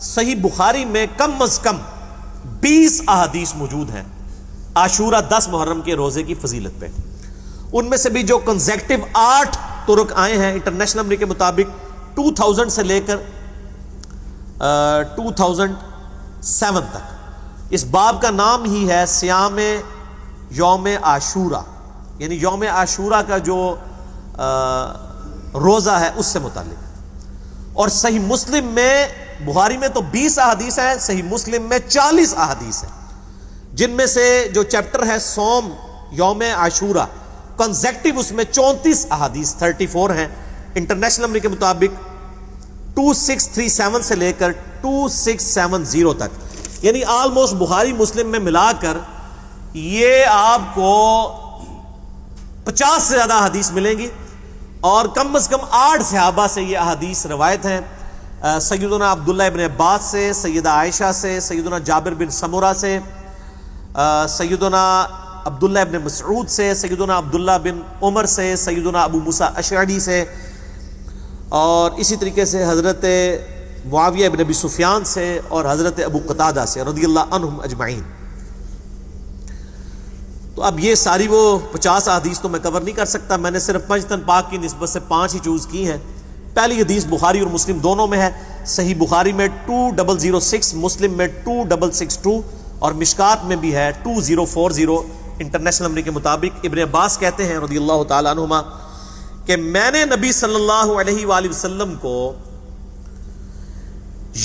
صحیح بخاری میں کم از کم 20 احادیث موجود ہیں عاشورہ 10 محرم کے روزے کی فضیلت پہ. ان میں سے بھی جو کنزیکٹو 8 طرق آئے ہیں انٹرنیشنل نمبر کے مطابق 2000 سے لے کر 2007 تک. اس باب کا نام ہی ہے سیام یوم عاشورہ، یعنی یوم عاشورہ کا جو روزہ ہے اس سے متعلق. اور صحیح مسلم میں، بخاری میں تو 20 احادیث ہیں، صحیح مسلم میں 40 احادیث ہیں، جن میں سے جو چیپٹر ہے صوم یوم عاشورہ کنزیکٹو اس میں 34 احادیث 34 ہیں انٹرنیشنل نمبر کے مطابق 2637 سے لے کر 2670 تک. یعنی آلموسٹ بخاری مسلم میں ملا کر یہ آپ کو 50 سے زیادہ حدیث ملیں گی. اور کم از کم 8 صحابہ سے یہ احادیث روایت ہیں، سیدنا عبداللہ ابن عباس سے، سیدہ عائشہ سے، سیدنا جابر بن سمرہ سے، سیدنا عبداللہ ابن مسعود سے، سیدنا عبداللہ بن عمر سے، سیدنا ابو موسیٰ اشعری سے، اور اسی طریقے سے حضرت معاویہ ابن ابی سفیان سے اور حضرت ابو قتادہ سے رضی اللہ عنہم اجمعین. تو اب یہ ساری وہ 50 احادیث تو میں کور نہیں کر سکتا، میں نے صرف پنجتن پاک کی نسبت سے 5 ہی چوز کی ہیں. پہلی حدیث بخاری اور مسلم دونوں میں ہے، صحیح بخاری میں 2006، مسلم میں 2662 اور مشکات میں بھی ہے 2040 انٹرنیشنل نمبر کے مطابق. ابن عباس کہتے ہیں رضی اللہ تعالی عنہما کہ میں نے نبی صلی اللہ علیہ وآلہ وسلم کو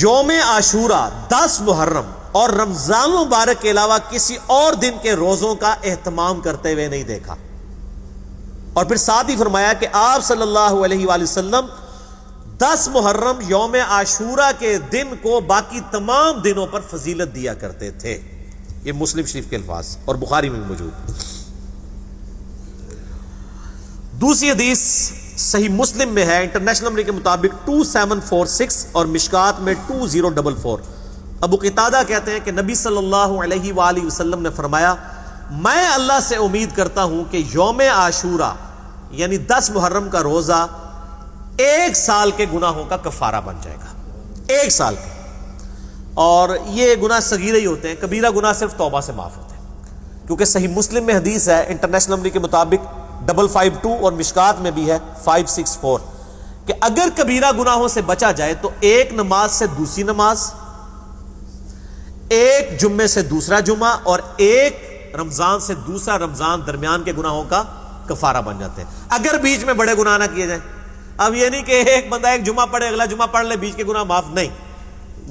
یوم عاشورہ 10 محرم اور رمضان مبارک کے علاوہ کسی اور دن کے روزوں کا اہتمام کرتے ہوئے نہیں دیکھا. اور پھر ساتھ ہی فرمایا کہ آپ صلی اللہ علیہ وآلہ وسلم 10 محرم یوم عاشورہ کے دن کو باقی تمام دنوں پر فضیلت دیا کرتے تھے. یہ مسلم شریف کے الفاظ اور بخاری میں بھی موجود. دوسری حدیث صحیح مسلم میں ہے انٹرنیشنل نمبر کے مطابق 2746 اور مشکات میں 2044. ابو قتادہ کہتے ہیں کہ نبی صلی اللہ علیہ وآلہ وسلم نے فرمایا میں اللہ سے امید کرتا ہوں کہ یوم عاشورہ یعنی 10 محرم کا روزہ 1 سال کے گناہوں کا کفارہ بن جائے گا. 1 سال کے. اور یہ گناہ صغیرہ ہی ہوتے ہیں، کبیرہ گناہ صرف توبہ سے معاف ہوتے ہیں، کیونکہ صحیح مسلم میں حدیث ہے انٹرنیشنل نمبر کے مطابق 552 اور مشکات میں بھی ہے 564 کہ اگر کبیرہ گناہوں سے بچا جائے تو ایک نماز سے دوسری نماز، ایک جمعے سے دوسرا جمعہ اور ایک رمضان سے دوسرا رمضان درمیان کے گناہوں کا کفارہ بن جاتے ہیں، اگر بیچ میں بڑے گناہ نہ کیے جائیں. اب یہ نہیں کہ ایک بندہ ایک جمعہ پڑھے اگلا جمعہ پڑھ لے بیچ کے گناہ معاف، نہیں،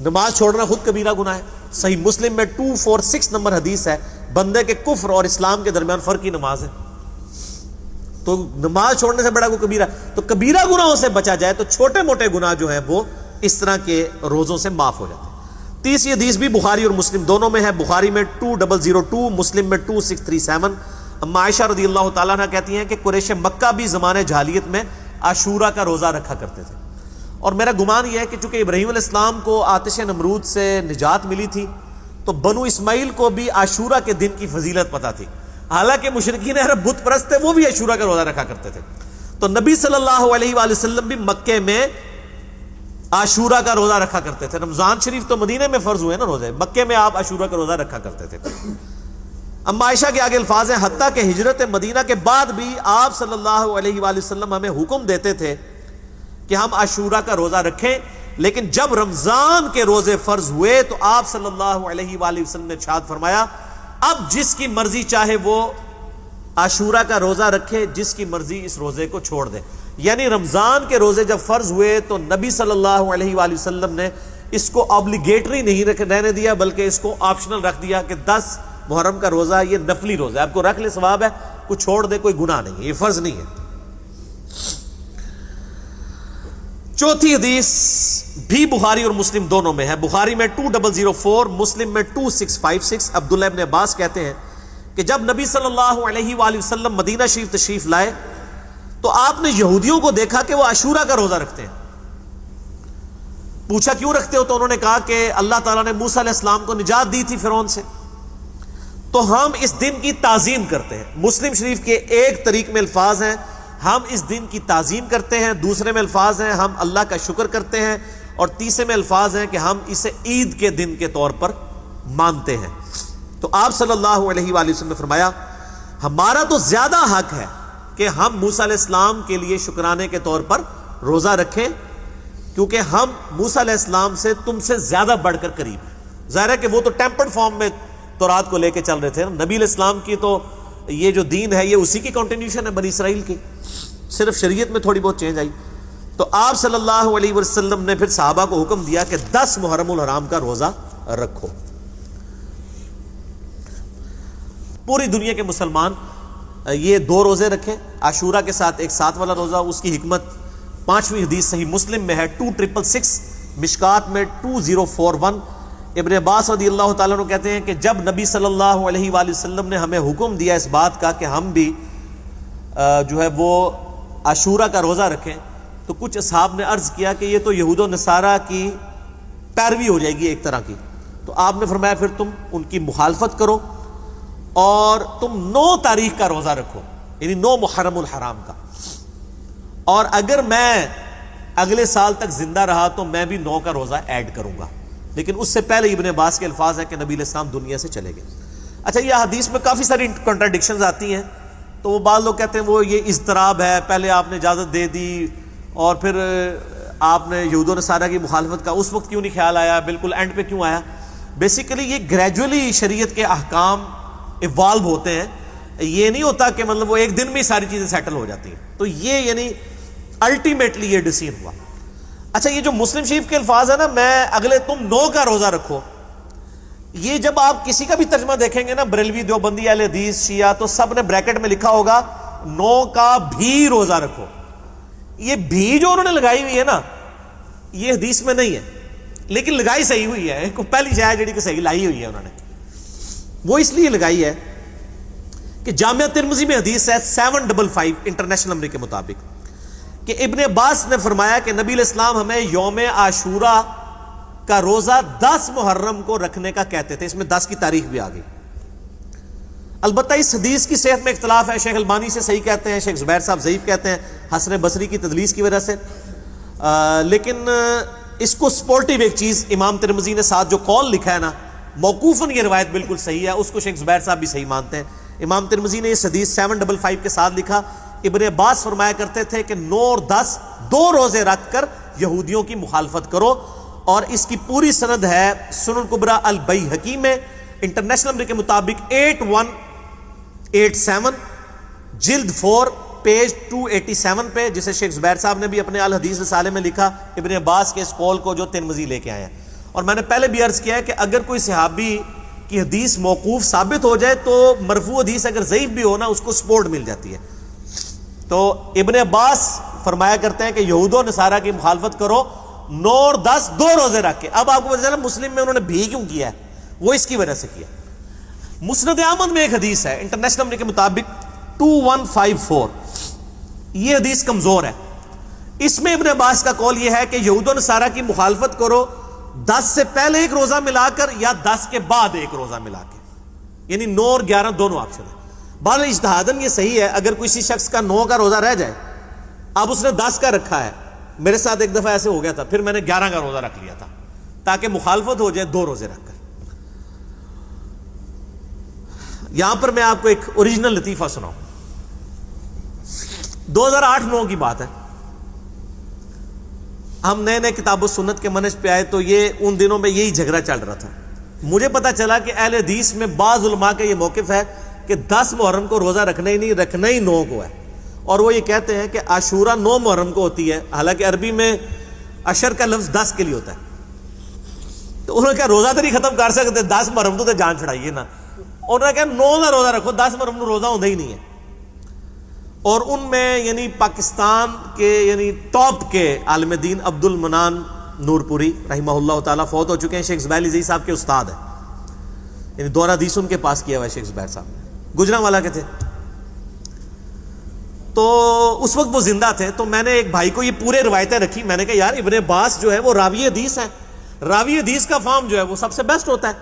نماز چھوڑنا خود کبیرہ گناہ ہے. صحیح مسلم میں 246 نمبر حدیث ہے بندے کے کفر اور اسلام کے درمیان فرق کی نماز ہے. تو نماز چھوڑنے سے بڑا کوئی کبیرہ، تو کبیرہ گناہوں سے بچا جائے تو چھوٹے موٹے گناہ جو ہیں وہ اس طرح کے روزوں سے معاف ہو جاتے ہیں. تیسری حدیث بھی بخاری اور مسلم دونوں میں ہے، بخاری میں 2002، مسلم میں 2637. اما عائشہ رضی اللہ تعالیٰ عنہ کہتی ہیں کہ قریش مکہ بھی زمانے جاہلیت میں عاشورہ کا روزہ رکھا کرتے تھے. اور میرا گمان یہ ہے کہ چونکہ ابراہیم علیہ السلام کو آتش نمرود سے نجات ملی تھی تو بنو اسماعیل کو بھی عاشورہ کے دن کی فضیلت پتہ تھی. حالانکہ مشرکین عرب بت پرست تھے، وہ بھی عاشورہ کا روزہ رکھا کرتے تھے. تو نبی صلی اللہ علیہ وآلہ وسلم بھی مکے میں عاشورہ کا روزہ رکھا کرتے تھے. رمضان شریف تو مدینے میں فرض ہوئے نا روزے، مکے میں آپ عاشورہ کا روزہ رکھا کرتے تھے. اما عائشہ کے آگے الفاظ ہیں حتیٰ کہ ہجرت مدینہ کے بعد بھی آپ صلی اللہ علیہ وآلہ وسلم ہمیں حکم دیتے تھے کہ ہم عاشورہ کا روزہ رکھیں، لیکن جب رمضان کے روزے فرض ہوئے تو آپ صلی اللہ علیہ وآلہ وسلم نے ارشاد فرمایا اب جس کی مرضی چاہے وہ عاشورہ کا روزہ رکھے، جس کی مرضی اس روزے کو چھوڑ دے. یعنی رمضان کے روزے جب فرض ہوئے تو نبی صلی اللہ علیہ وآلہ وسلم نے اس کو آبلیگیٹری نہیں رہنے دیا، بلکہ اس کو آپشنل رکھ دیا کہ 10 محرم کا روزہ یہ نفلی روزہ ہے، آپ کو رکھ لے ثواب ہے، کوئی چھوڑ دے کوئی گناہ نہیں ہے، یہ فرض نہیں ہے. چوتھی حدیث بھی بخاری اور مسلم دونوں میں ہے، بخاری میں 2004، مسلم میں 2656. عبداللہ ابن عباس کہتے ہیں کہ جب نبی صلی اللہ علیہ وآلہ وسلم مدینہ شریف تشریف لائے تو آپ نے یہودیوں کو دیکھا کہ وہ عاشورہ کا روزہ رکھتے ہیں. پوچھا کیوں رکھتے ہو؟ تو انہوں نے کہا کہ اللہ تعالیٰ نے موسیٰ علیہ السلام کو نجات دی تھی فرعون سے، تو ہم اس دن کی تعظیم کرتے ہیں. مسلم شریف کے ایک طریق میں الفاظ ہیں ہم اس دن کی تعظیم کرتے ہیں، دوسرے میں الفاظ ہیں ہم اللہ کا شکر کرتے ہیں، اور تیسرے میں الفاظ ہیں کہ ہم اسے عید کے دن کے طور پر مانتے ہیں۔ تو آپ صلی اللہ علیہ وآلہ وسلم نے فرمایا ہمارا تو زیادہ حق ہے کہ ہم موسیٰ علیہ السلام کے لیے شکرانے کے طور پر روزہ رکھیں، کیونکہ ہم موسیٰ علیہ السلام سے تم سے زیادہ بڑھ کر قریب ہیں۔ ظاہر ہے کہ وہ تو ٹیمپرڈ فارم میں تورات کو لے کے چل رہے تھے، نبی علیہ السلام کی تو یہ جو دین ہے یہ اسی کی کنٹینیوشن ہے بنی اسرائیل کی، صرف شریعت میں تھوڑی بہت چینج آئی۔ تو آپ صلی اللہ علیہ وسلم نے پھر صحابہ کو حکم دیا کہ 10 محرم الحرام کا روزہ رکھو۔ پوری دنیا کے مسلمان یہ 2 روزے رکھیں، عاشورہ کے ساتھ ایک 7 والا روزہ۔ اس کی حکمت 5ویں حدیث صحیح مسلم میں ہے 2666، مشکات میں 2041۔ ابن عباس رضی اللہ تعالیٰ عنہ کہتے ہیں کہ جب نبی صلی اللہ علیہ وآلہ وسلم نے ہمیں حکم دیا اس بات کا کہ ہم بھی جو ہے وہ عاشورہ کا روزہ رکھیں، تو کچھ اصحاب نے عرض کیا کہ یہ تو یہود و نصارہ کی پیروی ہو جائے گی ایک طرح کی۔ تو آپ نے فرمایا پھر تم ان کی مخالفت کرو اور تم 9 تاریخ کا روزہ رکھو، یعنی 9 محرم الحرام کا، اور اگر میں اگلے سال تک زندہ رہا تو میں بھی 9 کا روزہ ایڈ کروں گا۔ لیکن اس سے پہلے ابن عباس کے الفاظ ہیں کہ نبی علیہ السلام دنیا سے چلے گئے۔ اچھا، یہ حدیث میں کافی ساری کنٹراڈکشنز آتی ہیں، تو وہ بعض لوگ کہتے ہیں وہ یہ اضطراب ہے، پہلے آپ نے اجازت دے دی اور پھر آپ نے یہود و نصارہ کی مخالفت کا اس وقت کیوں نہیں خیال آیا، بالکل اینڈ پہ کیوں آیا؟ بیسیکلی یہ گریجولی شریعت کے احکام ایوالو ہوتے ہیں، یہ نہیں ہوتا کہ مطلب وہ ایک دن میں ساری چیزیں سیٹل ہو جاتی ہیں۔ تو یہ یعنی الٹیمیٹلی یہ ڈیسیژن ہوا۔ اچھا، یہ جو مسلم شریف کے الفاظ ہیں نا، میں اگلے تم 9 کا روزہ رکھو، یہ جب آپ کسی کا بھی ترجمہ دیکھیں گے نا، بریلوی، دیوبندی، اہل حدیث، شیعہ، تو سب نے بریکٹ میں لکھا ہوگا 9 کا بھی روزہ رکھو۔ یہ بھی جو انہوں نے لگائی ہوئی ہے نا، یہ حدیث میں نہیں ہے، لیکن لگائی صحیح ہوئی ہے۔ پہلی شاید جڑی کہ صحیح لائی ہوئی ہے انہوں نے، وہ اس لیے لگائی ہے کہ جامعہ ترمذی میں حدیث ہے 755 انٹرنیشنل نمبر کے مطابق کہ ابن عباس نے فرمایا کہ نبی علیہ السلام ہمیں یوم عاشورہ کا روزہ 10 محرم کو رکھنے کا کہتے تھے۔ اس میں 10 کی تاریخ بھی آ گئی۔ البتہ اس حدیث کی صحت میں اختلاف ہے، شیخ البانی سے صحیح کہتے ہیں، شیخ زبیر صاحب ضعیف کہتے ہیں حسن بصری کی تدلیس کی وجہ سے، لیکن اس کو سپورٹیو ایک چیز امام ترمذی نے ساتھ جو قول لکھا ہے نا، موقوفاً یہ روایت بالکل صحیح ہے، اس کو شیخ زبیر صاحب بھی صحیح مانتے ہیں۔ امام ترمذی نے اس حدیث 755 کے ساتھ لکھا، ابن عباس فرمایا کرتے تھے کہ 9 اور 10 2 روزے رکھ کر یہودیوں کی مخالفت کرو، اور اس کی پوری سند ہے سنن کبریٰ البیہقی میں انٹرنیشنل نمبر کے مطابق 8187 جلد 4 پیج 287 پہ، جسے شیخ زبیر صاحب نے بھی اپنے الحدیث رسالے میں لکھا ابن عباس کے اس قول کو جو ترمذی لے کے آئے ہیں۔ اور میں نے پہلے بھی عرض کیا ہے کہ اگر کوئی صحابی کی حدیث موقوف ثابت ہو جائے تو مرفوع حدیث اگر ضعیف بھی ہو نا، اس کو سپورٹ مل جاتی ہے۔ تو ابن عباس فرمایا کرتے ہیں کہ یہود و نصارہ کی مخالفت کرو، 9 اور 10 2 روزے رکھ کے۔ اب آپ کو پتہ چلا مسلم میں انہوں نے بھی کیوں کیا ہے، وہ اس کی وجہ سے کیا۔ مسند احمد میں ایک حدیث ہے انٹرنیشنل نمبر کے مطابق 2154، یہ حدیث کمزور ہے۔ اس میں ابن عباس کا قول یہ ہے کہ یہود و نصارہ کی مخالفت کرو 10 سے پہلے ایک روزہ ملا کر یا 10 کے بعد ایک روزہ ملا کے، یعنی 9 اور 11 دونوں آپشن ہے۔ بہرحال اجتہاداً یہ صحیح ہے، اگر کسی شخص کا 9 کا روزہ رہ جائے، اب اس نے 10 کا رکھا ہے، میرے ساتھ ایک دفعہ ایسے ہو گیا تھا، پھر میں نے 11 کا روزہ رکھ لیا تھا تاکہ مخالفت ہو جائے 2 روزے رکھ کر۔ یہاں پر میں آپ کو ایک اوریجنل لطیفہ سناؤں۔ 2008-9 کی بات ہے، ہم نئے نئے کتاب و سنت کے منہج پہ آئے، تو یہ ان دنوں میں یہی جھگڑا چل رہا تھا۔ مجھے پتا چلا کہ اہل حدیث میں بعض علماء کا یہ موقف ہے کہ 10 محرم کو روزہ رکھنا ہی نہیں، رکھنا ہی 9 کو ہے، اور وہ یہ کہتے ہیں کہ عاشورہ 9 محرم کو ہوتی ہے، حالانکہ عربی میں عشر کا لفظ 10 کے لیے ہوتا ہے۔ تو انہوں نے کہا روزہ تو نہیں ختم کر سکتے، 10 محرم تو جان چھڑائیے نا۔ انہوں نے کہا 9 کا روزہ رکھو، 10 محرم روزہ ہوتا ہی نہیں ہے۔ اور ان میں یعنی پاکستان کے یعنی ٹاپ کے عالم دین عبد المنان نور پوری رحمہ اللہ تعالیٰ فوت ہو چکے ہیں، شیخ زبیر علی صاحب کے استاد ہیں، یعنی دورہ حدیث ان کے پاس کیا ہوا ہے شیخ زبیر صاحب، گجرانوالہ کے تھے۔ تو اس وقت وہ زندہ تھے، تو میں نے ایک بھائی کو یہ پورے روایتیں رکھی، میں نے کہا یار ابن عباس جو ہے وہ راوی حدیث ہے، راوی حدیث کا فارم جو ہے وہ سب سے بیسٹ ہوتا ہے،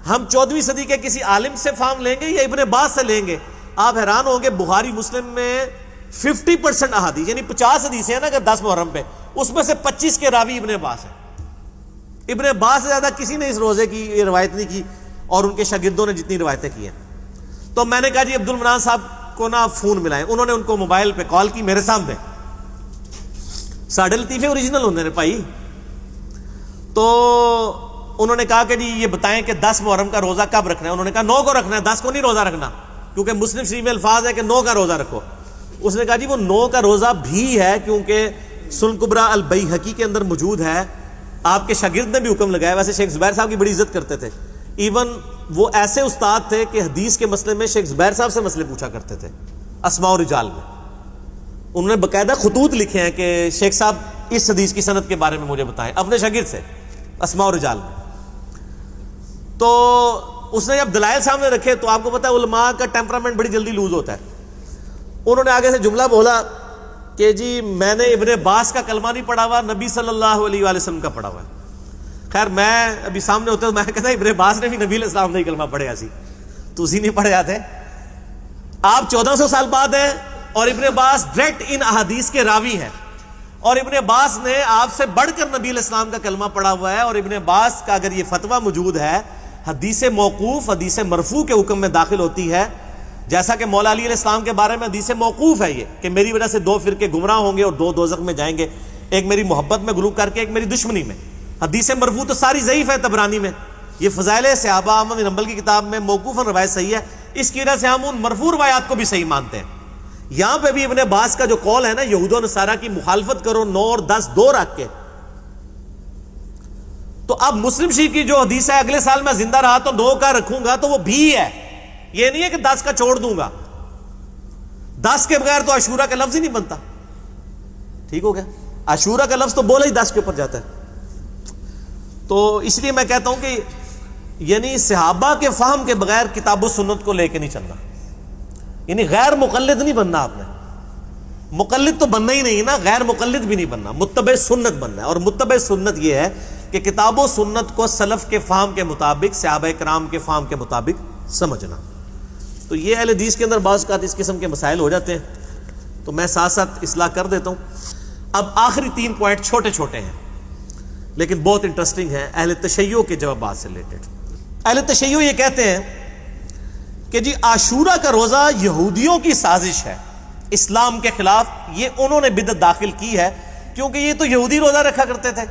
ہم 14ویں صدی کے کسی عالم سے فارم لیں گے یا ابن عباس سے لیں گے؟ آپ حیران ہوں گے، بخاری مسلم میں 50% احادیث یعنی 50 حدیثیں ہیں نا اگر 10 محرم پہ، اس میں سے 25 کے راوی ابن عباس ہیں۔ ابن عباس سے زیادہ کسی نے اس روزے کی یہ روایت نہیں کی، اور ان کے شاگردوں نے جتنی روایتیں کی ہیں. تو میں نے کہا جی عبد المنان صاحب کو نا فون ملائیں. انہوں نے ان کو موبائل پہ کال کی میرے سامنے. ساڑھے لطیفے اوریجنل ہوندے نے بھائی. تو انہوں نے کہا کہ جی یہ بتائیں کہ 10 محرم کا روزہ کب رکھنا ہے. انہوں نے کہا 9 کو رکھنا ہے، 10 کو نہیں روزہ رکھنا، کیونکہ مسلم شریف میں الفاظ ہے کہ 9 کا روزہ رکھو. اس نے کہا جی وہ 9 کا روزہ بھی ہے کیونکہ سنن کبریٰ البیہقی کے اندر موجود ہے. آپ کے شاگرد نے بھی حکم لگایا. ویسے شیخ زبیر صاحب کی بڑی عزت کرتے تھے. ایون وہ ایسے استاد تھے کہ حدیث کے مسئلے میں شیخ زبیر صاحب سے مسئلے پوچھا کرتے تھے اسماء و رجال میں. انہوں نے باقاعدہ خطوط لکھے ہیں کہ شیخ صاحب اس حدیث کی سند کے بارے میں مجھے بتائیں، اپنے شاگرد سے اسماء و رجال میں. تو اس نے جب دلائل سامنے رکھے تو آپ کو پتا ہے علماء کا ٹیمپرامنٹ بڑی جلدی لوز ہوتا ہے. انہوں نے آگے سے جملہ بولا کہ جی میں نے ابن عباس کا کلمہ نہیں پڑھا ہوا، نبی صلی اللہ علیہ وآلہ وسلم کا پڑھا ہوا ہے. خیر میں ابھی سامنے ہوتا ہوں، میں کہتا ابن عباس نے بھی نبی علیہ السلام نے کلمہ پڑھے سی، تو اسی نہیں پڑھے آتے. آپ 1400 سال بعد ہیں اور ابن عباس ڈائریکٹ ان احادیث کے راوی ہیں، اور ابن عباس نے آپ سے بڑھ کر نبی علیہ السلام کا کلمہ پڑھا ہوا ہے. اور ابن عباس کا اگر یہ فتویٰ موجود ہے، حدیث موقوف حدیث مرفوع کے حکم میں داخل ہوتی ہے، جیسا کہ مولا علی علیہ السلام کے بارے میں حدیث موقوف ہے یہ کہ میری وجہ سے 2 فرقے گمراہ ہوں گے اور 2 دوزخ میں جائیں گے، ایک میری محبت میں غلو کر کے، ایک میری دشمنی میں. حدیث مرفوع تو ساری ضعیف ہے طبرانی میں. یہ فضائل صحابہ احمد بن حنبل کی کتاب میں موقوفاً روایت صحیح ہے. اس کی وجہ سے ہم ان مرفوع روایات کو بھی صحیح مانتے ہیں. یہاں پہ بھی ابن عباس کا جو قول ہے نا یہود و نصارہ کی مخالفت کرو 9 اور 10 2 رکھ کے، تو اب مسلم شریف کی جو حدیث ہے اگلے سال میں زندہ رہا تو 9 کا رکھوں گا تو وہ بھی ہے. یہ نہیں ہے کہ 10 کا چھوڑ دوں گا. 10 کے بغیر تو عاشورہ کا لفظ ہی نہیں بنتا. ٹھیک ہو گیا؟ عاشورہ کا لفظ تو بولا ہی 10 کے اوپر جاتا ہے. تو اس لیے میں کہتا ہوں کہ یعنی صحابہ کے فہم کے بغیر کتاب و سنت کو لے کے نہیں چلنا. یعنی غیر مقلد نہیں بننا. آپ نے مقلد تو بننا ہی نہیں نا، غیر مقلد بھی نہیں بننا، متبع سنت بننا ہے. اور متبع سنت یہ ہے کہ کتاب و سنت کو سلف کے فہم کے مطابق، صحابہ کرام کے فہم کے مطابق سمجھنا. تو یہ اہل حدیث کے اندر بعض اوقات اس قسم کے مسائل ہو جاتے ہیں، تو میں ساتھ ساتھ اصلاح کر دیتا ہوں. اب آخری 3 پوائنٹ چھوٹے چھوٹے ہیں لیکن بہت انٹرسٹنگ ہیں اہل تشیع کے جوابات سے ریلیٹڈ. اہل تشیع یہ کہتے ہیں کہ جی عاشورہ کا روزہ یہودیوں کی سازش ہے اسلام کے خلاف. یہ انہوں نے بدعت داخل کی ہے کیونکہ یہ تو یہودی روزہ رکھا کرتے تھے.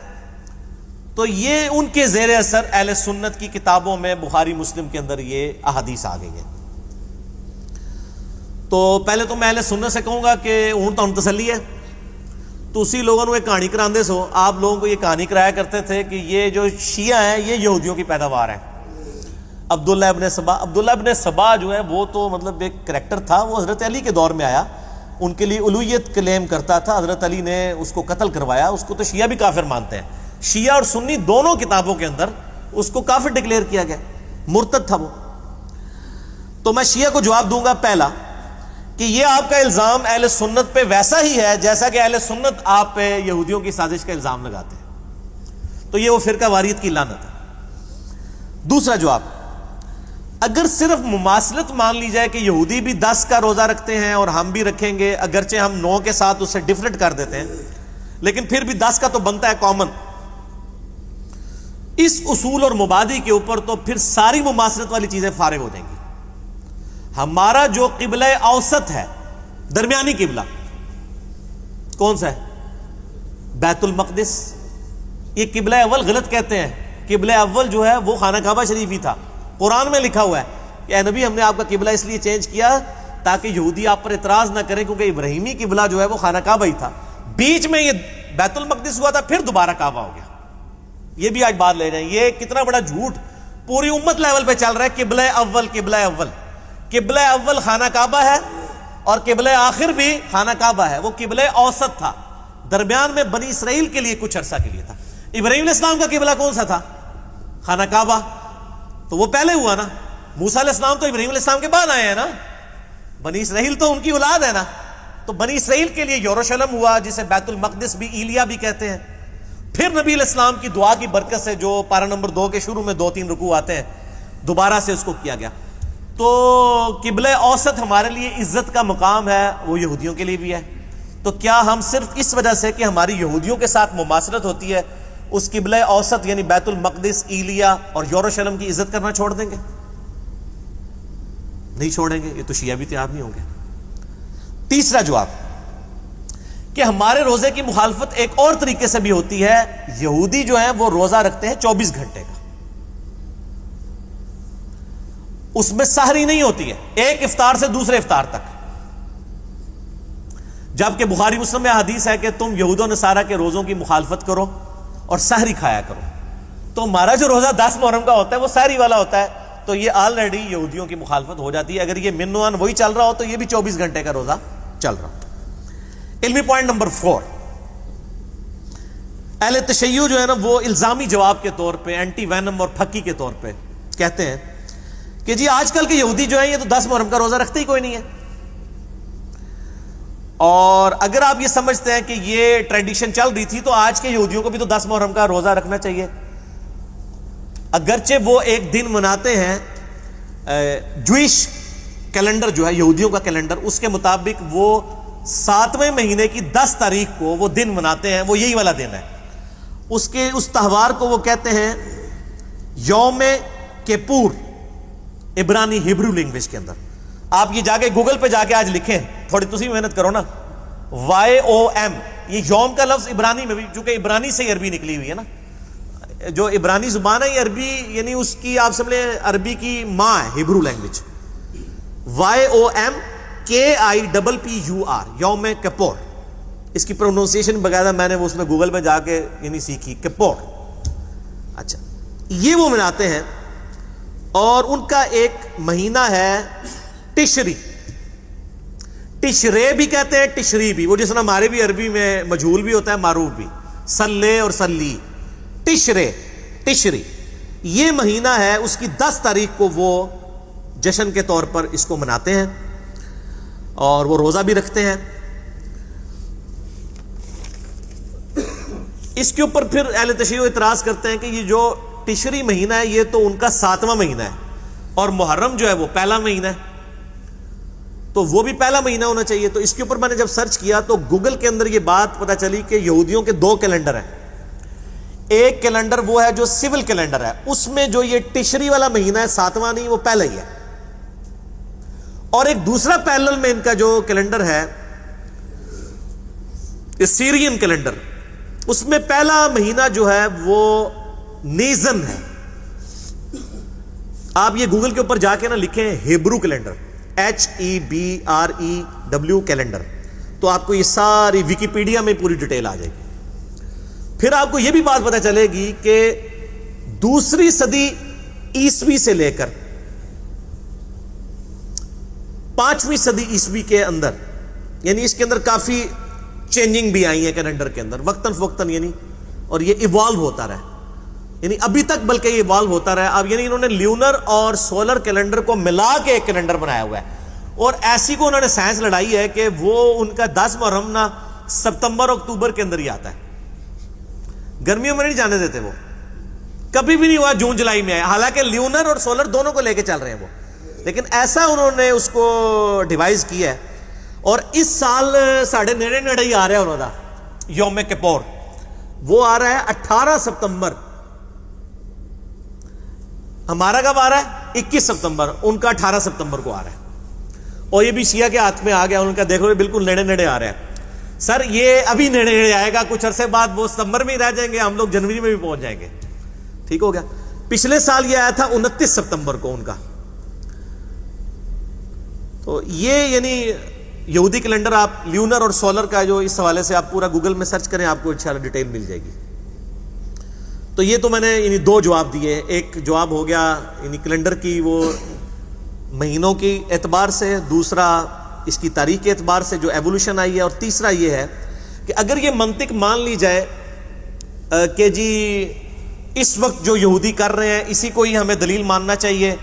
تو یہ ان کے زیر اثر اہل سنت کی کتابوں میں بخاری مسلم کے اندر یہ احادیث آ گئی ہیں. تو پہلے تو میں اہل سنت سے کہوں گا کہ ہوں تو تسلی ہے. تو اسی لوگوں نے ایک کہانی کراندے سو آپ لوگوں کو یہ کہانی کرایا کرتے تھے کہ یہ جو شیعہ ہیں یہ یہودیوں کی پیداوار ہے. عبداللہ ابن سبا جو ہے وہ تو مطلب ایک کریکٹر تھا. وہ حضرت علی کے دور میں آیا، ان کے لیے الوہیت کلیم کرتا تھا. حضرت علی نے اس کو قتل کروایا. اس کو تو شیعہ بھی کافر مانتے ہیں. شیعہ اور سنی دونوں کتابوں کے اندر اس کو کافر ڈکلیئر کیا گیا، مرتد تھا وہ. تو میں شیعہ کو جواب دوں گا پہلا کہ یہ آپ کا الزام اہل سنت پہ ویسا ہی ہے جیسا کہ اہل سنت آپ پہ یہودیوں کی سازش کا الزام لگاتے ہیں. تو یہ وہ فرقہ واریت کی لعنت ہے. دوسرا جواب، اگر صرف مماثلت مان لی جائے کہ یہودی بھی 10 کا روزہ رکھتے ہیں اور ہم بھی رکھیں گے، اگرچہ ہم 9 کے ساتھ اسے ڈفرنٹ کر دیتے ہیں لیکن پھر بھی 10 کا تو بنتا ہے کامن. اس اصول اور مبادی کے اوپر تو پھر ساری مماثلت والی چیزیں فارغ ہو جائیں گی. ہمارا جو قبلہ اوسط ہے، درمیانی قبلہ کون سا ہے؟ بیت المقدس. یہ قبلہ اول غلط کہتے ہیں. قبلہ اول جو ہے وہ خانہ کعبہ شریف ہی تھا. قرآن میں لکھا ہوا ہے کہ اے نبی ہم نے آپ کا قبلہ اس لیے چینج کیا تاکہ یہودی آپ پر اعتراض نہ کریں، کیونکہ ابراہیمی قبلہ جو ہے وہ خانہ کعبہ ہی تھا. بیچ میں یہ بیت المقدس ہوا تھا، پھر دوبارہ کعبہ ہو گیا. یہ بھی آج بات لے جائیں. یہ کتنا بڑا جھوٹ پوری امت لیول پہ چل رہا ہے. قبلہ اول قبلہ اول قبلہ اول خانہ کعبہ ہے اور قبلہ آخر بھی خانہ کعبہ ہے. وہ قبلہ اوسط تھا، درمیان میں بنی اسرائیل کے لیے کچھ عرصہ کے لیے تھا. ابراہیم علیہ السلام کا قبلہ کون سا تھا؟ خانہ کعبہ. تو وہ پہلے ہوا نا. موسیٰ علیہ السلام تو ابراہیم علیہ السلام کے بعد آئے ہیں نا. بنی اسرائیل تو ان کی اولاد ہے نا. تو بنی اسرائیل کے لیے یروشلم ہوا، جسے بیت المقدس بھی ایلیا بھی کہتے ہیں. پھر نبی علیہ السلام کی دعا کی برکت سے جو پارہ نمبر 2 کے شروع میں 2-3 رکوع آتے ہیں، دوبارہ سے اس کو کیا گیا. تو قبلہ اوسط ہمارے لیے عزت کا مقام ہے، وہ یہودیوں کے لیے بھی ہے. تو کیا ہم صرف اس وجہ سے کہ ہماری یہودیوں کے ساتھ مماثلت ہوتی ہے اس قبلہ اوسط یعنی بیت المقدس، ایلیا اور یروشلم کی عزت کرنا چھوڑ دیں گے؟ نہیں چھوڑیں گے، یہ تو شیعہ بھی تیار نہیں ہوں گے۔ تیسرا جواب کہ ہمارے روزے کی مخالفت ایک اور طریقے سے بھی ہوتی ہے۔ یہودی جو ہیں وہ روزہ رکھتے ہیں 24 گھنٹے کا، اس میں سحری نہیں ہوتی ہے، ایک افطار سے دوسرے افطار تک، جبکہ بخاری مسلم میں حدیث ہے کہ تم یہود و نصارہ کے روزوں کی مخالفت کرو اور سحری کھایا کرو۔ تو ہمارا جو روزہ 10 محرم کا ہوتا ہے وہ سحری والا ہوتا ہے، تو یہ آلریڈی یہودیوں کی مخالفت ہو جاتی ہے۔ اگر یہ منوان وہی چل رہا ہو تو یہ بھی 24 گھنٹے کا روزہ چل رہا ہو۔ علمی پوائنٹ نمبر 4، اہل تشیع جو ہے نا وہ الزامی جواب کے طور پہ، اینٹی وینم اور پھکی کے طور پہ کہتے ہیں کہ جی آج کل کے یہودی جو ہیں یہ تو 10 محرم کا روزہ رکھتے ہی کوئی نہیں ہے، اور اگر آپ یہ سمجھتے ہیں کہ یہ ٹریڈیشن چل رہی تھی تو آج کے یہودیوں کو بھی تو 10 محرم کا روزہ رکھنا چاہیے، اگرچہ وہ ایک دن مناتے ہیں جوئش کیلنڈر جو ہے یہودیوں کا کیلنڈر، اس کے مطابق وہ 7ویں مہینے کی 10 تاریخ کو وہ دن مناتے ہیں، وہ یہی والا دن ہے۔ اس تہوار کو وہ کہتے ہیں یوم کیپور، عبرانی ہیبرو لینگویج کے اندر۔ آپ یہ جا کے گوگل پہ جا کے آج لکھیں، تھوڑی تسی محنت کرو نا، YOM، یہ یوم کا لفظ عبرانی میں بھی، چونکہ عبرانی سے عربی نکلی ہوئی ہے نا، جو عبرانی زبان ہے یہ عربی یعنی اس کی آپ سمجھ لیں عربی کی ماں ہے ہیبرو لینگویج، YOMKIPPUR، یوم کپور۔ اس کی پروننسیشن باقاعدہ میں نے اس میں گوگل میں جا کے یعنی سیکھی، کپور۔ اچھا، یہ وہ مناتے ہیں، اور ان کا ایک مہینہ ہے تشری، تشرے بھی کہتے ہیں، تشری بھی، وہ جس طرح ہمارے بھی عربی میں مجہول بھی ہوتا ہے، معروف بھی، سلے اور سلی، تشرے، تشری یہ مہینہ ہے، اس کی 10 تاریخ کو وہ جشن کے طور پر اس کو مناتے ہیں، اور وہ روزہ بھی رکھتے ہیں۔ اس کے اوپر پھر اہل تشیع اعتراض کرتے ہیں کہ یہ جو تشری مہینہ ہے یہ تو ان کا 7واں مہینہ ہے، اور محرم جو ہے وہ پہلا مہینہ ہے، تو وہ بھی پہلا مہینہ ہونا چاہیے۔ تو اس کے اوپر میں نے جب سرچ کیا تو گوگل کے اندر یہ بات پتہ چلی کہ یہودیوں کے 2 کیلنڈر ہیں، ایک کیلنڈر وہ ہے جو سول کیلنڈر ہے، اس میں جو یہ تشری والا مہینہ ہے 7واں نہیں، وہ پہلا ہی ہے، اور ایک دوسرا پیرلل میں ان کا جو کیلنڈر ہے سیرین کیلنڈر، اس میں پہلا مہینہ جو ہے وہ نیزن ہے۔ آپ یہ گوگل کے اوپر جا کے نا لکھیں ہیبرو کیلنڈر، HEBREW کیلنڈر، تو آپ کو یہ ساری ویکیپیڈیا میں پوری ڈیٹیل آ جائے گی۔ پھر آپ کو یہ بھی بات پتہ چلے گی کہ 2 صدی عیسوی سے لے کر 5ویں صدی عیسوی کے اندر، یعنی اس کے اندر کافی چینجنگ بھی آئی ہے کیلنڈر کے اندر وقتاً فوقتاً، یعنی اور یہ ایوالو ہوتا رہا، یعنی ابھی تک بلکہ یہ ایوالو ہوتا رہا۔ اب یعنی انہوں نے لیونر اور سولر کیلنڈر کو ملا کے ایک کیلنڈر بنایا ہوا ہے، اور ایسی کو انہوں نے سائنس لڑائی ہے کہ وہ ان کا 10 محرم نا ستمبر اکتوبر کے اندر ہی آتا ہے، گرمیوں میں نہیں جانے دیتے، وہ کبھی بھی نہیں ہوا جون جولائی میں آیا، حالانکہ لیونر اور سولر دونوں کو لے کے چل رہے ہیں وہ، لیکن ایسا انہوں نے اس کو ڈیوائز کیا ہے۔ اور اس سال ساڑھے نیڑے ہی آ رہا ہے انہوں کا یوم کپور، وہ آ رہا ہے 18 ستمبر، ہمارا کب آ رہا ہے 21 ستمبر، ان کا 18 ستمبر کو آ رہا ہے، اور یہ بھی شیعہ کے ہاتھ میں آ گیا، ان کا دیکھو بالکل نیڑے آ رہا ہے۔ سر یہ ابھی نیڑے آئے گا، کچھ عرصے بعد وہ ستمبر میں ہی رہ جائیں گے، ہم لوگ جنوری میں بھی پہنچ جائیں گے، ٹھیک ہو گیا۔ پچھلے سال یہ آیا تھا 29 ستمبر کو ان کا۔ تو یہ یعنی یہودی کیلنڈر آپ لیونر اور سولر کا جو اس حوالے سے آپ پورا گوگل میں سرچ کریں، آپ کو انشاءاللہ ڈیٹیل مل جائے گی۔ تو یہ تو میں نے یعنی 2 جواب دیے، ایک جواب ہو گیا یعنی کیلنڈر کی وہ مہینوں کی اعتبار سے، دوسرا اس کی تاریخ کے اعتبار سے جو ایوولوشن آئی ہے، اور تیسرا یہ ہے کہ اگر یہ منطق مان لی جائے کہ جی اس وقت جو یہودی کر رہے ہیں اسی کو ہی ہمیں دلیل ماننا چاہیے،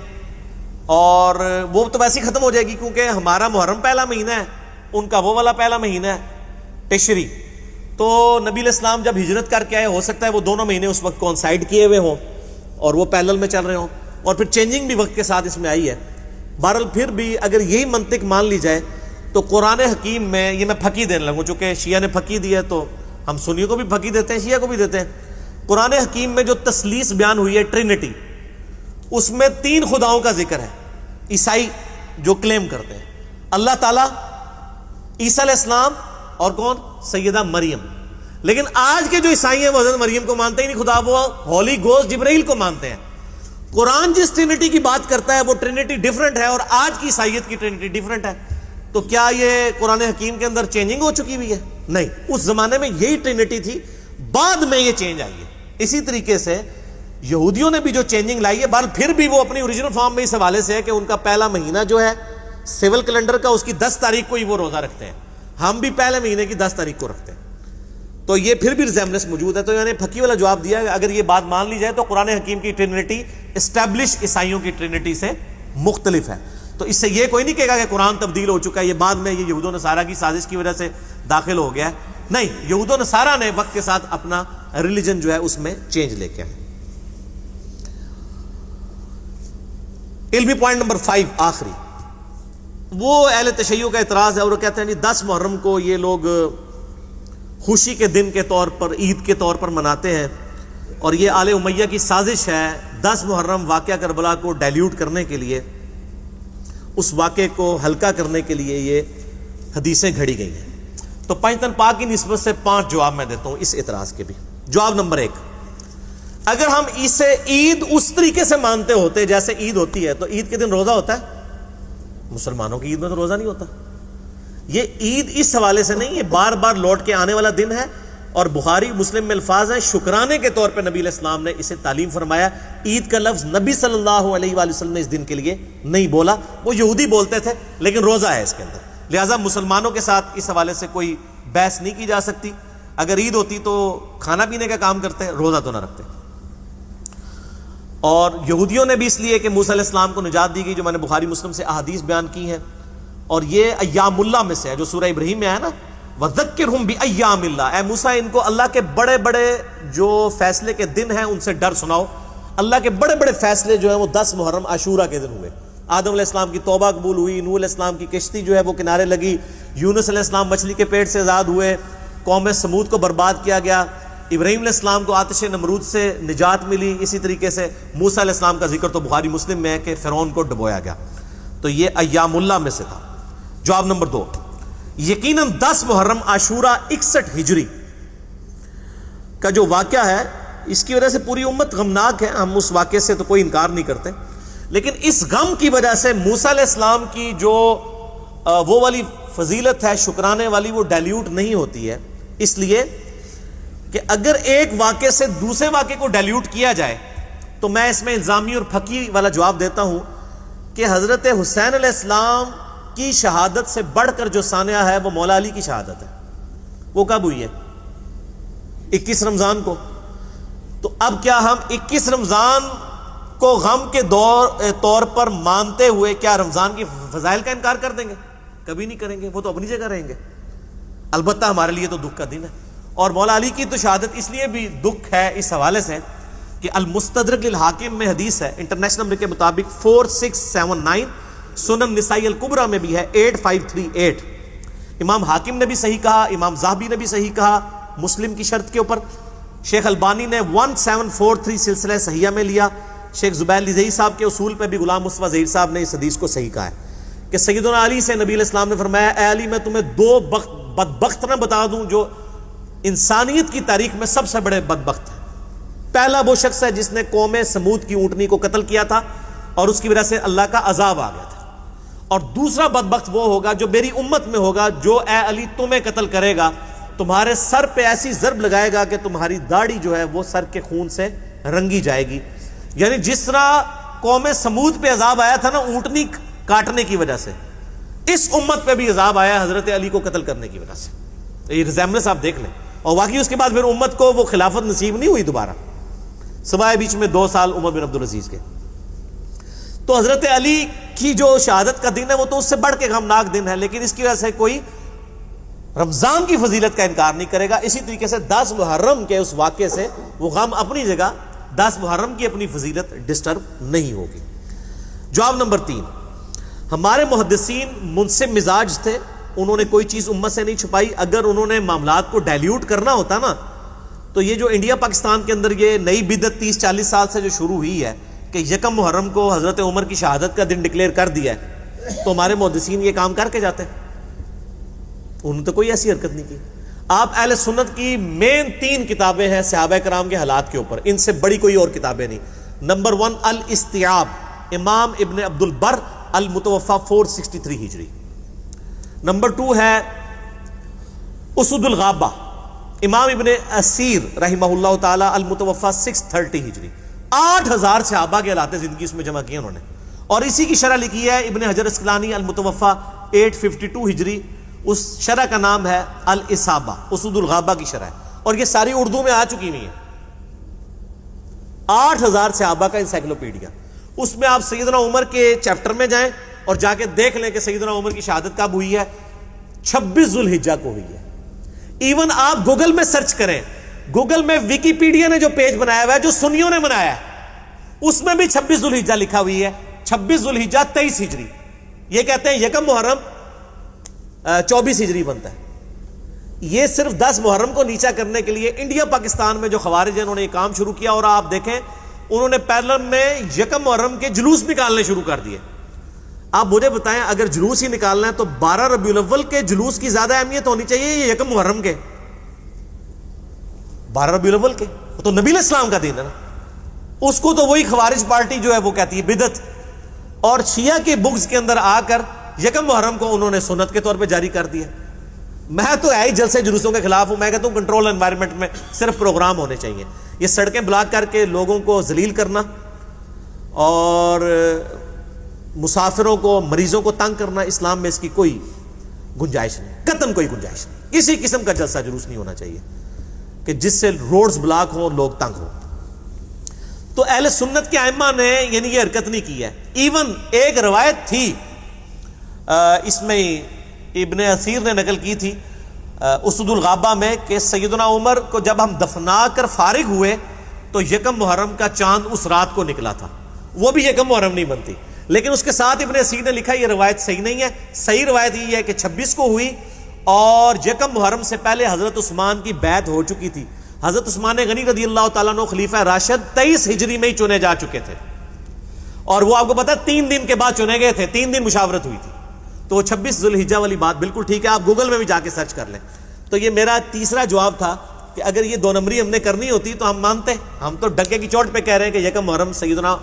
اور وہ تو ویسے ہی ختم ہو جائے گی، کیونکہ ہمارا محرم پہلا مہینہ ہے، ان کا وہ والا پہلا مہینہ ہے تشری۔ تو نبی علیہ السلام جب ہجرت کر کے آئے، ہو سکتا ہے وہ دونوں مہینے اس وقت کونسائڈ کیے ہوئے ہوں اور وہ پیرلل میں چل رہے ہوں، اور پھر چینجنگ بھی وقت کے ساتھ اس میں آئی ہے۔ بہرحال پھر بھی اگر یہی منطق مان لی جائے تو قرآن حکیم میں، یہ میں پھکی دینے لگوں چونکہ شیعہ نے پھکی دی ہے تو ہم سنیوں کو بھی پھکی دیتے ہیں، شیعہ کو بھی دیتے ہیں، قرآن حکیم میں جو تثلیث بیان ہوئی ہے ٹرینٹی، اس میں 3 خداؤں کا ذکر ہے. عیسائی جو کلیم کرتے ہیں اللہ تعالیٰ، عیسیٰ علیہ السلام اور کون؟ سیدہ مریم. لیکن آج کے جو عیسائی ہیں وہ حضرت مریم کو مانتے ہی نہیں خدا، وہ ہولی گوسٹ جبرائیل کو مانتے ہیں. قرآن جس ٹرینٹی کی بات کرتا ہے وہ ٹرینٹی ڈیفرنٹ ہے، اور آج کی عیسائیت کی ٹرینٹی ڈیفرنٹ ہے. تو کیا یہ قرآن حکیم کے اندر چینجنگ ہو چکی ہوئی ہے؟ نہیں، اس زمانے میں یہی ٹرینٹی تھی، بعد میں یہ چینج آئی ہے. اسی طریقے سے یہودیوں نے بھی جو چینجنگ لائی ہے، بہرحال پھر بھی وہ اپنی اوریجنل فارم میں اس حوالے سے ہے کہ ان کا پہلا مہینہ جو ہے سیول کیلنڈر کا، اس کی 10 تاریخ کو ہی وہ روزہ رکھتے ہیں. ہم بھی پہلے مہینے کی 10 تاریخ کو رکھتے ہیں. تو یہ پھر بھی ریزیمبلنس موجود ہے. تو یعنی پھکی والا جواب دیا ہے. اگر یہ بات مان لی جائے تو قرآن حکیم کی ٹرینٹی اسٹیبلش عیسائیوں کی ٹرینٹی سے مختلف ہے. تو اس سے یہ کوئی نہیں کہے گا کہ قرآن تبدیل ہو چکا ہے، یہ بعد میں یہ یہود و نصارہ کی سازش کی وجہ سے داخل ہو گیا ہے. نہیں، یہود و نصارہ نے وقت کے ساتھ اپنا ریلیجن جو ہے اس میں چینج لے کے آئے. علمی پوائنٹ نمبر 5 آخری، وہ اہل تشیع کا اعتراض ہے، اور وہ کہتے ہیں 10 محرم کو یہ لوگ خوشی کے دن کے طور پر، عید کے طور پر مناتے ہیں، اور یہ آل امیہ کی سازش ہے 10 محرم واقعہ کربلا کو ڈائلیوٹ کرنے کے لیے، اس واقعے کو ہلکا کرنے کے لیے یہ حدیثیں گھڑی گئی ہیں. تو پنجتن پاک کی نسبت سے 5 جواب میں دیتا ہوں اس اعتراض کے بھی. جواب نمبر 1، اگر ہم اسے عید اس طریقے سے مانتے ہوتے جیسے عید ہوتی ہے، تو عید کے دن روزہ ہوتا ہے؟ مسلمانوں کی عید میں تو روزہ نہیں ہوتا. یہ عید اس حوالے سے نہیں، یہ بار بار لوٹ کے آنے والا دن ہے، اور بخاری مسلم میں الفاظ ہیں شکرانے کے طور پہ نبی علیہ السلام نے اسے تعلیم فرمایا. عید کا لفظ نبی صلی اللہ علیہ وآلہ وسلم نے اس دن کے لیے نہیں بولا، وہ یہودی بولتے تھے، لیکن روزہ ہے اس کے اندر. لہٰذا مسلمانوں کے ساتھ اس حوالے سے کوئی بحث نہیں کی جا سکتی. اگر عید ہوتی تو کھانا پینے کا کام کرتے، روزہ تو نہ رکھتے. اور یہودیوں نے بھی اس لیے کہ موسیٰ علیہ السلام کو نجات دی گئی، جو میں نے بخاری مسلم سے احادیث بیان کی ہیں، اور یہ ایام اللہ میں سے ہے جو سورہ ابراہیم میں ہے نا، وَذَكِّرْهُمْ بِأَيَّامِ اللَّهِ. اے موسیٰ ان کو اللہ کے بڑے بڑے جو فیصلے کے دن ہیں ان سے ڈر سناؤ. اللہ کے بڑے بڑے فیصلے جو ہیں وہ 10 محرم عاشورہ کے دن ہوئے. آدم علیہ السلام کی توبہ قبول ہوئی، نوح علیہ السلام کی کشتی جو ہے وہ کنارے لگی، یونس علیہ السلام مچھلی کے پیٹ سے آزاد ہوئے، قوم سمود کو برباد کیا گیا، ابراہیم علیہ السلام کو آتش نمرود سے نجات ملی. اسی طریقے سے موسیٰ علیہ السلام کا ذکر تو بخاری مسلم میں ہے کہ فرعون کو ڈبویا گیا. تو یہ ایام اللہ میں سے تھا. جواب نمبر 2، یقیناً 10 محرم عاشورہ 61 ہجری کا جو واقعہ ہے، اس کی وجہ سے پوری امت غمناک ہے. ہم اس واقعے سے تو کوئی انکار نہیں کرتے، لیکن اس غم کی وجہ سے موسیٰ علیہ السلام کی جو وہ والی فضیلت ہے شکرانے والی، وہ ڈائلیوٹ نہیں ہوتی ہے. اس لیے کہ اگر ایک واقعے سے دوسرے واقعے کو ڈائلیوٹ کیا جائے تو میں اس میں الزامی اور پھکی والا جواب دیتا ہوں کہ حضرت حسین علیہ السلام کی شہادت سے بڑھ کر جو سانحہ ہے وہ مولا علی کی شہادت ہے. وہ کب ہوئی ہے؟ 21 رمضان کو. تو اب کیا ہم 21 رمضان کو غم کے طور پر مانتے ہوئے کیا رمضان کی فضائل کا انکار کر دیں گے؟ کبھی نہیں کریں گے. وہ تو اپنی جگہ رہیں گے. البتہ ہمارے لیے تو دکھ کا دن ہے، اور مولا علی کی تو شہادت اس لیے بھی دکھ ہے اس حوالے سے کہ المستدرک للحاکم میں حدیث ہے، انٹرنیشنل نمبر کے مطابق 4679، سنن نسائی الکبریٰ میں بھی ہے 8538. امام حاکم نے بھی صحیح کہا، امام ذہبی نے بھی صحیح کہا مسلم کی شرط کے اوپر. شیخ البانی نے 1743 سلسلہ صحیحہ میں لیا. شیخ زبیر لذیذ صاحب کے اصول پہ بھی غلام مصطفیٰ ظہیر صاحب نے اس حدیث کو صحیح کہا ہے کہ سیدنا علی سے نبی علیہ السلام نے فرمایا، اے علی میں تمہیں 2 بدبخت نہ بتا دوں جو انسانیت کی تاریخ میں سب سے بڑے بدبخت ہیں. پہلا وہ شخص ہے جس نے قوم سمود کی اونٹنی کو قتل کیا تھا اور اس کی وجہ سے اللہ کا عذاب آ گیا تھا. اور دوسرا بدبخت وہ ہوگا جو میری امت میں ہوگا، جو اے علی تمہیں قتل کرے گا، تمہارے سر پہ ایسی ضرب لگائے گا کہ تمہاری داڑھی جو ہے وہ سر کے خون سے رنگی جائے گی. یعنی جس طرح قوم سمود پہ عذاب آیا تھا نا اونٹنی کاٹنے کی وجہ سے، اس امت پہ بھی عذاب آیا حضرت علی کو قتل کرنے کی وجہ سے. یہ ریزیمبلنس آپ دیکھ لیں. اور واقعی اس کے بعد پھر امت کو وہ خلافت نصیب نہیں ہوئی دوبارہ، سوائے بیچ میں 2 سال عمر بن عبدالعزیز کے. تو حضرت علی کی جو شہادت کا دن ہے وہ تو اس سے بڑھ کے غمناک دن ہے، لیکن اس کی وجہ سے کوئی رمضان کی فضیلت کا انکار نہیں کرے گا. اسی طریقے سے 10 محرم کے اس واقعے سے وہ غم اپنی جگہ، 10 محرم کی اپنی فضیلت ڈسٹرب نہیں ہوگی. جواب نمبر 3، ہمارے محدثین منصف مزاج تھے، انہوں نے کوئی چیز امت سے نہیں چھپائی. اگر انہوں نے معاملات کو ڈائلیوٹ کرنا ہوتا نا تو یہ جو انڈیا پاکستان کے اندر یہ نئی بدعت 30-40 سال سے جو شروع ہوئی ہے کہ یکم محرم کو حضرت عمر کی شہادت کا دن ڈکلیئر کر دیا ہے، تو ہمارے محدثین یہ کام کر کے جاتے ہیں، انہوں نے تو کوئی ایسی حرکت نہیں کی۔ آپ اہل سنت کی مین 3 کتابیں ہیں صحابہ کرام کے حالات کے اوپر، ان سے بڑی کوئی اور کتابیں نہیں۔ نمبر 1 الاستیعاب، امام ابن عبد البر، المتوفى 463 ہجری۔ نمبر 2 ہے اسد الغابہ، امام ابن اسیر رحمہ اللہ تعالی، المتوفى 630 ہجری۔ 8000 صحابہ کے حالات زندگی اس میں جمع کیے انہوں نے، اور اسی کی شرح لکھی ہے ابن حجر اسقلانی، المتوفى 852 ہجری۔ اس شرح کا نام ہے الاصابہ، اسد الغابہ کی شرح ہے، اور یہ ساری اردو میں آ چکی ہوئی ہیں۔ 8000 صحابہ کا انسائکلوپیڈیا، اس میں آپ سیدنا عمر کے چیپٹر میں جائیں اور جا کے دیکھ لیں کہ سیدنا عمر کی شہادت کب ہوئی ہے، 26 ذوالحجہ کو ہوئی ہے۔ ایون آپ گوگل میں سرچ کریں، گوگل میں ویکیپیڈیا نے جو پیج بنایا ہوا ہے جو سنیوں نے بنایا ہے، اس میں بھی 26 ذوالحجہ لکھا ہوئی ہے، 26 ذوالحجہ 23 ہجری۔ یہ کہتے ہیں یکم محرم 24 ہجری بنتا ہے۔ یہ صرف 10 محرم کو نیچا کرنے کے لیے انڈیا پاکستان میں جو خوارج ہیں انہوں نے یہ کام شروع کیا، اور آپ دیکھیں انہوں نے پیرلل میں یکم محرم کے جلوس نکالنے شروع کر دیے۔ آپ مجھے بتائیں اگر جلوس ہی نکالنا ہے تو 12 ربیع الاول کے جلوس کی زیادہ اہمیت ہونی چاہیے یہ یکم محرم کے؟ 12 ربیع الاول کے وہ تو نبی علیہ السلام کا دن ہے نا، اس کو تو وہی خوارج پارٹی جو ہے وہ کہتی ہے بدعت، اور شیعہ کے بکس کے اندر آ کر یکم محرم کو انہوں نے سنت کے طور پہ جاری کر دیا۔ میں تو ہے ہی جلسے جلوسوں کے خلاف ہوں، میں کہتا ہوں کنٹرول انوائرمنٹ میں صرف پروگرام ہونے چاہیے۔ یہ سڑکیں بلاک کر کے لوگوں کو ذلیل کرنا اور مسافروں کو، مریضوں کو تنگ کرنا، اسلام میں اس کی کوئی گنجائش نہیں، قطعاً کوئی گنجائش نہیں۔ کسی قسم کا جلسہ جلوس نہیں ہونا چاہیے کہ جس سے روڈز بلاک ہوں، لوگ تنگ ہوں۔ تو اہل سنت کے ائمہ نے یعنی یہ حرکت نہیں کی ہے۔ ایون ایک روایت تھی، اس میں ابن اسیر نے نقل کی تھی اسد الغابہ میں، کہ سیدنا عمر کو جب ہم دفنا کر فارغ ہوئے تو یکم محرم کا چاند اس رات کو نکلا تھا، وہ بھی یکم محرم نہیں بنتی۔ لیکن اس کے ساتھ ابن اسیر نے لکھا یہ روایت صحیح نہیں ہے، صحیح روایت یہ ہے کہ 26 کو ہوئی، اور یکم محرم سے پہلے حضرت عثمان کی بیعت ہو چکی تھی۔ حضرت عثمان غنی رضی اللہ تعالیٰ عنہ خلیفہ راشد 23 ہجری میں ہی چنے جا چکے تھے، اور وہ آپ کو پتا 3 دن کے بعد چنے گئے تھے، 3 دن مشاورت ہوئی تھی۔ تو 26 ذوالحجہ والی بات بالکل ٹھیک ہے، آپ گوگل میں بھی جا کے سرچ کر لیں۔ تو یہ میرا تیسرا جواب تھا کہ اگر یہ 2 نمبری ہم نے کرنی ہوتی تو ہم مانتے، ہم تو ڈنکے کی چوٹ پہ کہہ رہے ہیں کہ یکم محرم سیدنا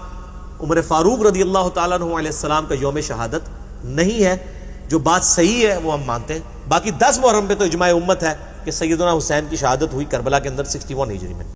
عمر فاروق رضی اللہ تعالیٰ عنہ علیہ السلام کا یوم شہادت نہیں ہے۔ جو بات صحیح ہے وہ ہم مانتے ہیں۔ باقی 10 محرم پہ تو اجماع امت ہے کہ سیدنا حسین کی شہادت ہوئی کربلا کے اندر 61 ہجری میں۔